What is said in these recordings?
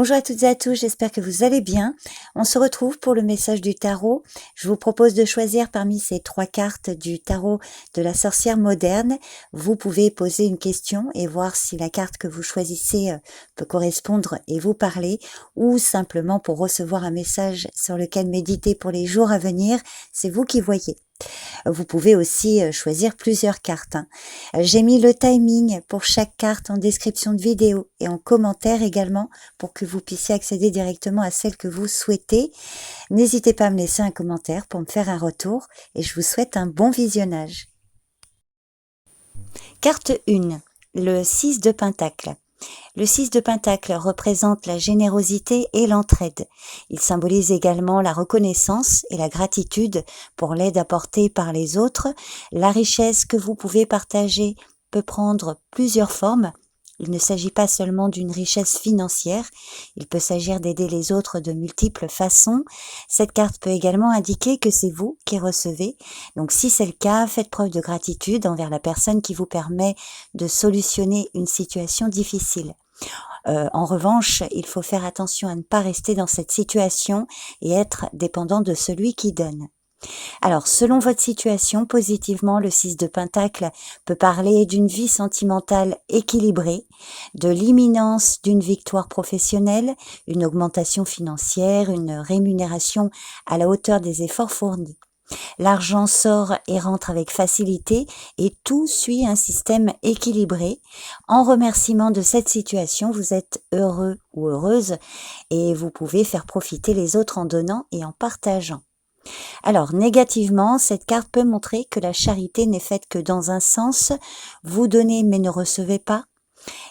Bonjour à toutes et à tous, j'espère que vous allez bien. On se retrouve pour le message du tarot. Je vous propose de choisir parmi ces 3 cartes du tarot de la sorcière moderne. Vous pouvez poser une question et voir si la carte que vous choisissez peut correspondre et vous parler, ou simplement pour recevoir un message sur lequel méditer pour les jours à venir. C'est vous qui voyez. Vous pouvez aussi choisir plusieurs cartes. J'ai mis le timing pour chaque carte en description de vidéo et en commentaire également pour que vous puissiez accéder directement à celle que vous souhaitez. N'hésitez pas à me laisser un commentaire pour me faire un retour et je vous souhaite un bon visionnage. Carte 1, le 6 de Pentacle. Le 6 de Pentacle représente la générosité et l'entraide. Il symbolise également la reconnaissance et la gratitude pour l'aide apportée par les autres. La richesse que vous pouvez partager peut prendre plusieurs formes. Il ne s'agit pas seulement d'une richesse financière, il peut s'agir d'aider les autres de multiples façons. Cette carte peut également indiquer que c'est vous qui recevez. Donc si c'est le cas, faites preuve de gratitude envers la personne qui vous permet de solutionner une situation difficile. En revanche, il faut faire attention à ne pas rester dans cette situation et être dépendant de celui qui donne. Alors, selon votre situation, positivement, le 6 de Pentacle peut parler d'une vie sentimentale équilibrée, de l'imminence d'une victoire professionnelle, une augmentation financière, une rémunération à la hauteur des efforts fournis. L'argent sort et rentre avec facilité et tout suit un système équilibré. En remerciement de cette situation, vous êtes heureux ou heureuse et vous pouvez faire profiter les autres en donnant et en partageant. Alors, négativement, cette carte peut montrer que la charité n'est faite que dans un sens, vous donnez mais ne recevez pas,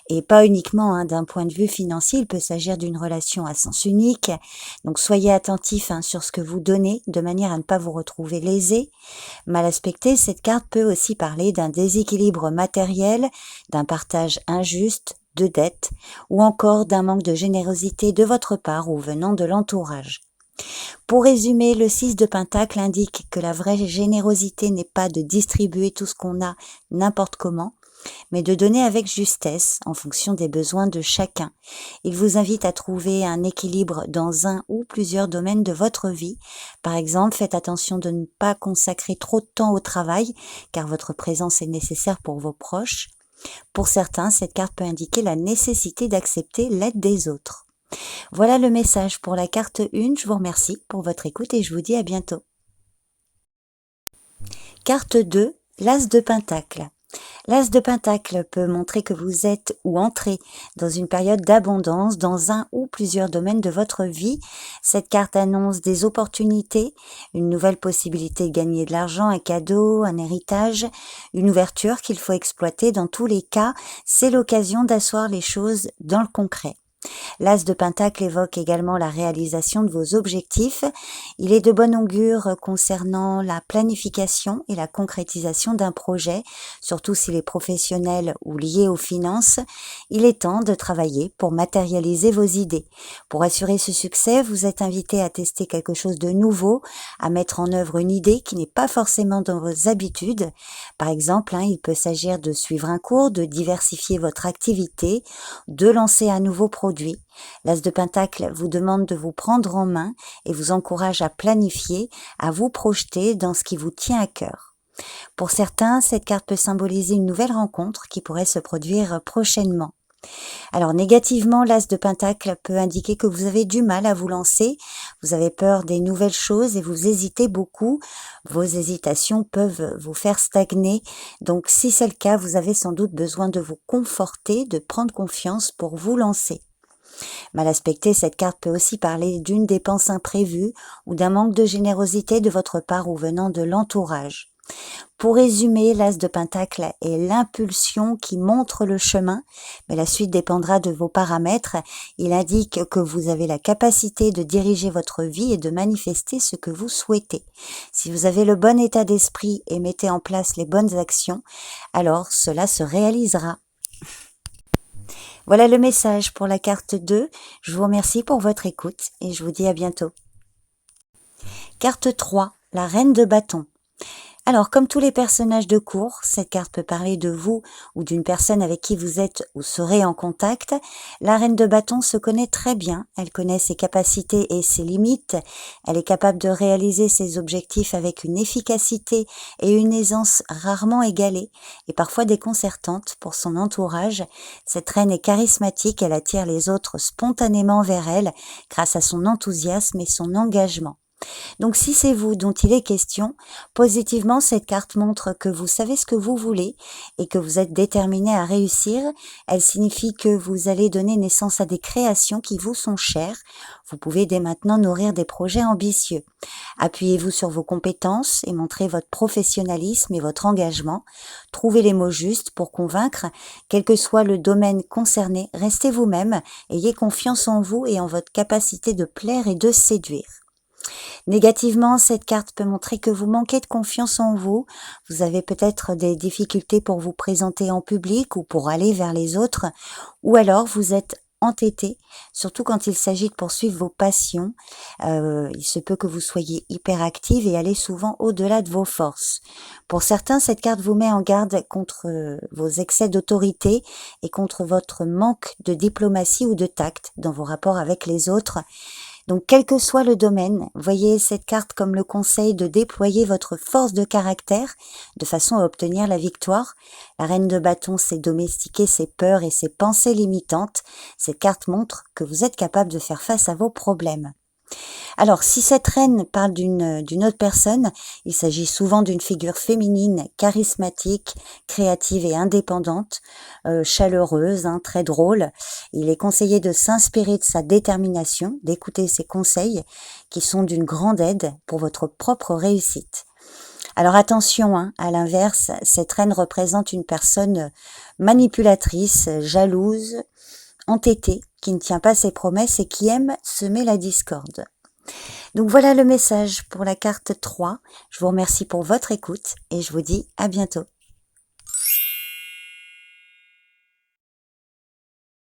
et pas uniquement d'un point de vue financier, il peut s'agir d'une relation à sens unique, donc soyez attentifs sur ce que vous donnez, de manière à ne pas vous retrouver lésé. Mal aspecté, cette carte peut aussi parler d'un déséquilibre matériel, d'un partage injuste, de dettes, ou encore d'un manque de générosité de votre part ou venant de l'entourage. Pour résumer, le 6 de Pentacle indique que la vraie générosité n'est pas de distribuer tout ce qu'on a n'importe comment, mais de donner avec justesse en fonction des besoins de chacun. Il vous invite à trouver un équilibre dans un ou plusieurs domaines de votre vie. Par exemple, faites attention de ne pas consacrer trop de temps au travail, car votre présence est nécessaire pour vos proches. Pour certains, cette carte peut indiquer la nécessité d'accepter l'aide des autres. Voilà le message pour la carte 1. Je vous remercie pour votre écoute et je vous dis à bientôt. Carte 2, l'As de Pentacle. L'As de Pentacle peut montrer que vous êtes ou entrez dans une période d'abondance dans un ou plusieurs domaines de votre vie. Cette carte annonce des opportunités, une nouvelle possibilité de gagner de l'argent, un cadeau, un héritage, une ouverture qu'il faut exploiter. Dans tous les cas, c'est l'occasion d'asseoir les choses dans le concret. L'As de Pentacle évoque également la réalisation de vos objectifs. Il est de bon augure concernant la planification et la concrétisation d'un projet, surtout s'il est professionnel ou lié aux finances. Il est temps de travailler pour matérialiser vos idées. Pour assurer ce succès, vous êtes invité à tester quelque chose de nouveau, à mettre en œuvre une idée qui n'est pas forcément dans vos habitudes. Par exemple, il peut s'agir de suivre un cours, de diversifier votre activité, de lancer un nouveau produit. L'As de Pentacle vous demande de vous prendre en main et vous encourage à planifier, à vous projeter dans ce qui vous tient à cœur. Pour certains, cette carte peut symboliser une nouvelle rencontre qui pourrait se produire prochainement. Alors négativement, l'As de Pentacle peut indiquer que vous avez du mal à vous lancer, vous avez peur des nouvelles choses et vous hésitez beaucoup. Vos hésitations peuvent vous faire stagner, donc si c'est le cas, vous avez sans doute besoin de vous conforter, de prendre confiance pour vous lancer. Mal aspectée, cette carte peut aussi parler d'une dépense imprévue ou d'un manque de générosité de votre part ou venant de l'entourage. Pour résumer, l'As de Pentacle est l'impulsion qui montre le chemin, mais la suite dépendra de vos paramètres. Il indique que vous avez la capacité de diriger votre vie et de manifester ce que vous souhaitez. Si vous avez le bon état d'esprit et mettez en place les bonnes actions, alors cela se réalisera. Voilà le message pour la carte 2. Je vous remercie pour votre écoute et je vous dis à bientôt. Carte 3, la Reine de Bâton. Alors, comme tous les personnages de cour, cette carte peut parler de vous ou d'une personne avec qui vous êtes ou serez en contact. La reine de bâton se connaît très bien, elle connaît ses capacités et ses limites, elle est capable de réaliser ses objectifs avec une efficacité et une aisance rarement égalées et parfois déconcertantes pour son entourage. Cette reine est charismatique, elle attire les autres spontanément vers elle grâce à son enthousiasme et son engagement. Donc si c'est vous dont il est question, positivement, cette carte montre que vous savez ce que vous voulez et que vous êtes déterminé à réussir. Elle signifie que vous allez donner naissance à des créations qui vous sont chères. Vous pouvez dès maintenant nourrir des projets ambitieux. Appuyez-vous sur vos compétences et montrez votre professionnalisme et votre engagement. Trouvez les mots justes pour convaincre. Quel que soit le domaine concerné, restez vous-même, ayez confiance en vous et en votre capacité de plaire et de séduire. Négativement, cette carte peut montrer que vous manquez de confiance en vous, vous avez peut-être des difficultés pour vous présenter en public ou pour aller vers les autres, ou alors vous êtes entêté, surtout quand il s'agit de poursuivre vos passions. Il se peut que vous soyez hyperactive et allez souvent au-delà de vos forces. Pour certains, cette carte vous met en garde contre vos excès d'autorité et contre votre manque de diplomatie ou de tact dans vos rapports avec les autres. Donc, quel que soit le domaine, voyez cette carte comme le conseil de déployer votre force de caractère de façon à obtenir la victoire. La reine de bâton sait domestiquer ses peurs et ses pensées limitantes. Cette carte montre que vous êtes capable de faire face à vos problèmes. Alors, si cette reine parle d'une autre personne, il s'agit souvent d'une figure féminine, charismatique, créative et indépendante, chaleureuse, très drôle. Il est conseillé de s'inspirer de sa détermination, d'écouter ses conseils, qui sont d'une grande aide pour votre propre réussite. Alors attention, à l'inverse, cette reine représente une personne manipulatrice, jalouse, entêtée, qui ne tient pas ses promesses et qui aime semer la discorde. Donc voilà le message pour la carte 3. Je vous remercie pour votre écoute et je vous dis à bientôt.